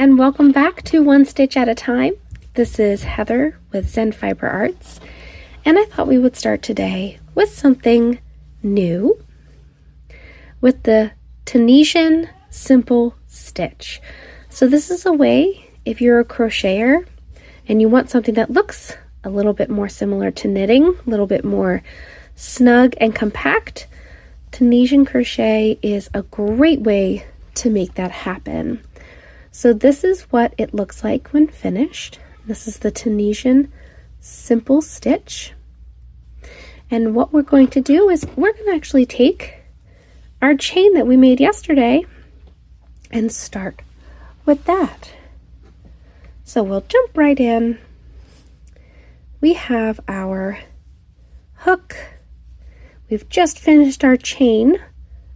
and welcome back to One Stitch at a Time. This is Heather with Zen Fiber Arts, and I thought we would start today with something new with the Tunisian Simple Stitch. So this is a way, if you're a crocheter and you want something that looks a little bit more similar to knitting, a little bit more snug and compact, Tunisian crochet is a great way to make that happen. So this is what it looks like when finished. This is the Tunisian Simple Stitch. And what we're going to do is we're going to actually take our chain that we made yesterday and start with that. So we'll jump right in. We have our hook. We've just finished our chain.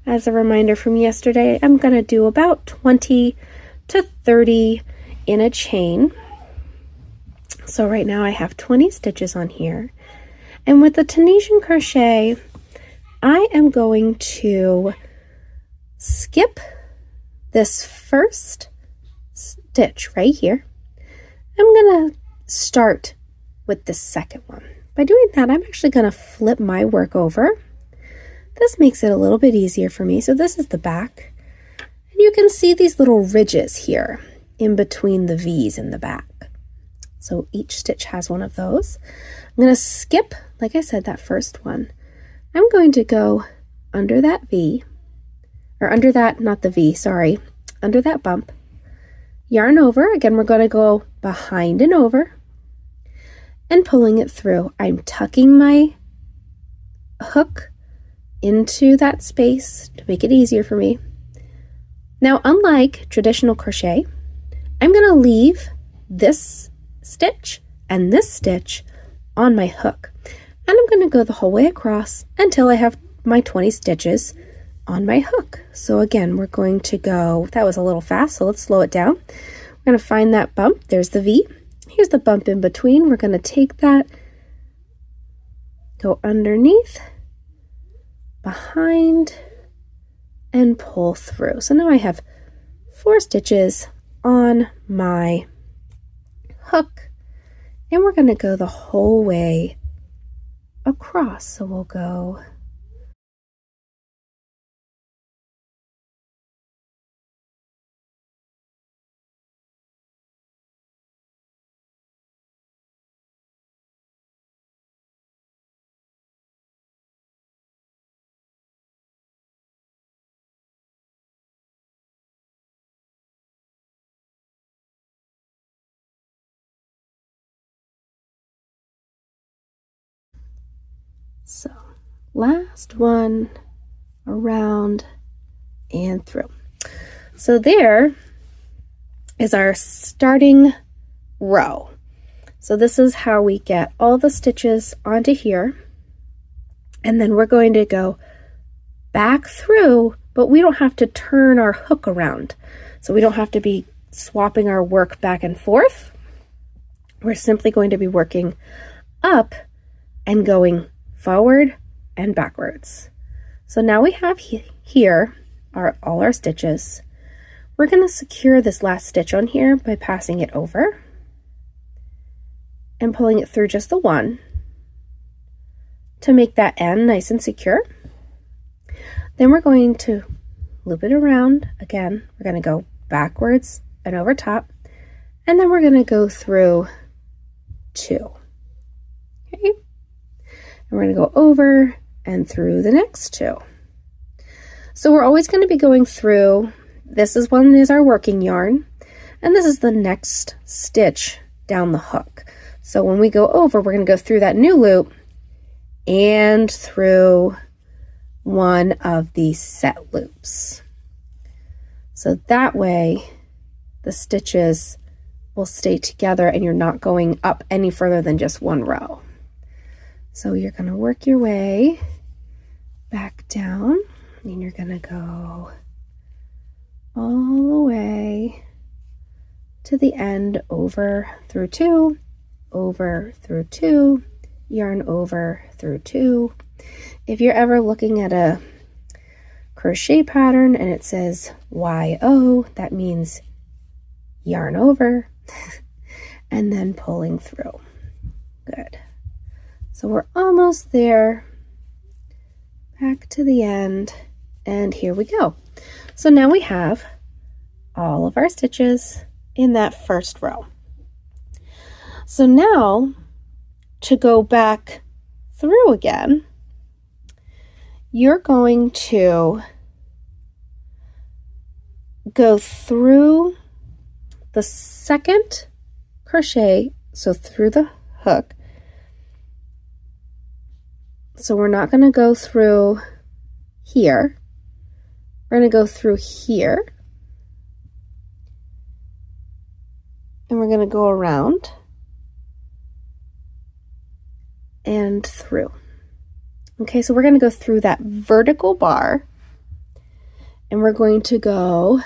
As a reminder from yesterday, I'm going to do about 20 to 30 in a chain. So right now I have 20 stitches on here. And with the Tunisian crochet, I am going to skip this first stitch right here. I'm going to start with the second one. By doing that, I'm actually going to flip my work over. This makes it a little bit easier for me. So this is the back. And you can see these little ridges here in between the V's in the back. So each stitch has one of those. I'm going to skip, like I said, that first one. I'm going to go under that V, or under that, not the V, sorry, under that bump. Yarn over. Again, we're going to go behind and over and pulling it through. I'm tucking my hook into that space to make it easier for me. Now, unlike traditional crochet, I'm going to leave this stitch and this stitch on my hook. And I'm going to go the whole way across until I have my 20 stitches on my hook. So again, we're going to go, that was a little fast, so let's slow it down. We're going to find that bump. There's the V. Here's the bump in between. We're going to take that, go underneath, behind, and pull through. So now I have 4 stitches on my hook, and we're going to go the whole way across. So we'll go so last one around and through. So there is our starting row. So this is how we get all the stitches onto here, and then we're going to go back through, but we don't have to turn our hook around. So we don't have to be swapping our work back and forth. We're simply going to be working up and going forward and backwards. So now we have here all our stitches. We're going to secure this last stitch on here by passing it over and pulling it through just the one to make that end nice and secure. Then we're going to loop it around. Again, we're going to go backwards and over top, and then we're going to go through 2. Okay? And we're going to go over and through the next 2. So we're always going to be going through, this is one is our working yarn, and this is the next stitch down the hook. So when we go over, we're going to go through that new loop and through one of these set loops. So that way the stitches will stay together and you're not going up any further than just one row. So you're going to work your way back down, and you're going to go all the way to the end, over through 2, over through 2, yarn over through 2. If you're ever looking at a crochet pattern and it says YO, that means yarn over, and then pulling through. Good. So we're almost there. Back to the end, and here we go. So now we have all of our stitches in that first row. So now to go back through again, you're going to go through the second crochet, so through the hook. So we're not going to go through here. We're going to go through here. And we're going to go around and through. Okay, so we're going to go through that vertical bar, and we're going to go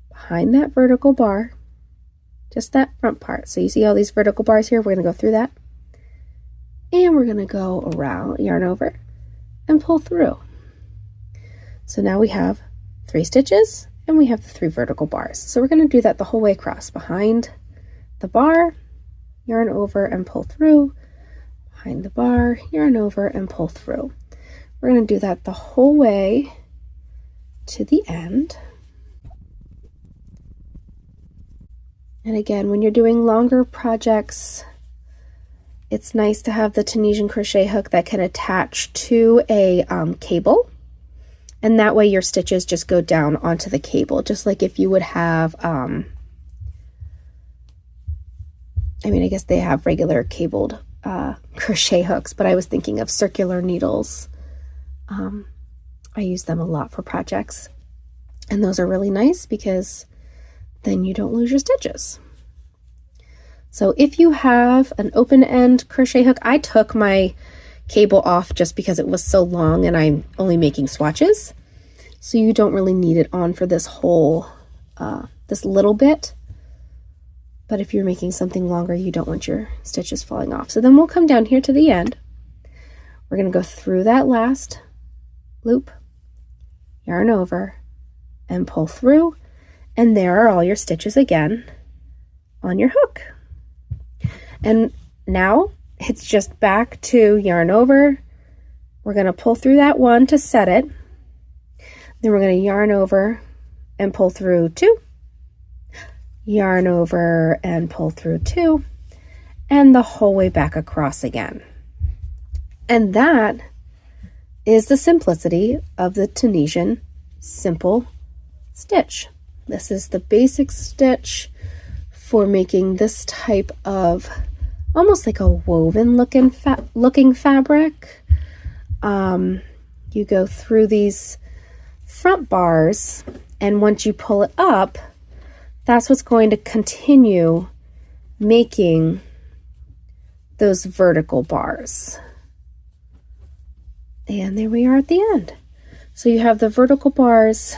behind that vertical bar, just that front part. So you see all these vertical bars here? We're going to go through that. And we're going to go around, yarn over, and pull through. So now we have 3 stitches, and we have the 3 vertical bars. So we're going to do that the whole way across. Behind the bar, yarn over and pull through. Behind the bar, yarn over and pull through. We're going to do that the whole way to the end. And again, when you're doing longer projects, it's nice to have the Tunisian crochet hook that can attach to a cable, and that way your stitches just go down onto the cable, just like if you would have, I guess they have regular cabled crochet hooks, but I was thinking of circular needles. I use them a lot for projects, and those are really nice because then you don't lose your stitches. So if you have an open end crochet hook, I took my cable off just because it was so long and I'm only making swatches. So you don't really need it on for this whole, this little bit. But if you're making something longer, you don't want your stitches falling off. So then we'll come down here to the end. We're going to go through that last loop, yarn over, and pull through. And there are all your stitches again on your hook. And now it's just back to yarn over. We're going to pull through that 1 to set it. Then we're going to yarn over and pull through 2. Yarn over and pull through 2. And the whole way back across again. And that is the simplicity of the Tunisian simple stitch. This is the basic stitch for making this type of almost like a woven looking fabric. You go through these front bars, and once you pull it up, that's what's going to continue making those vertical bars. And there we are at the end. So you have the vertical bars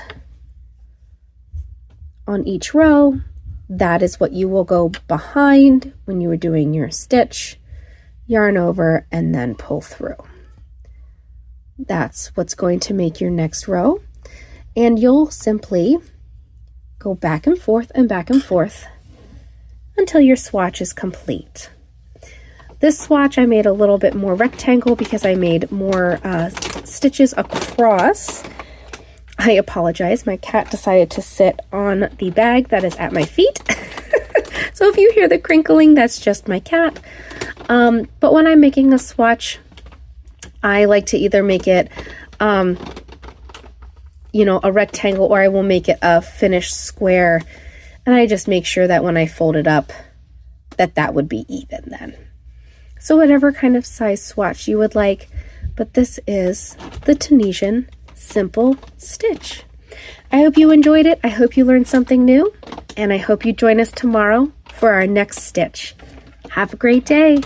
on each row. That is what you will go behind when you were doing your stitch, yarn over, and then pull through. That's what's going to make your next row. And you'll simply go back and forth until your swatch is complete. This swatch I made a little bit more rectangle because I made more stitches across. I apologize, my cat decided to sit on the bag that is at my feet. So if you hear the crinkling, that's just my cat. But when I'm making a swatch, I like to either make it, a rectangle, or I will make it a finished square. And I just make sure that when I fold it up, that would be even then. So whatever kind of size swatch you would like, but this is the Tunisian simple stitch. I hope you enjoyed it. I hope you learned something new, and I hope you join us tomorrow for our next stitch. Have a great day.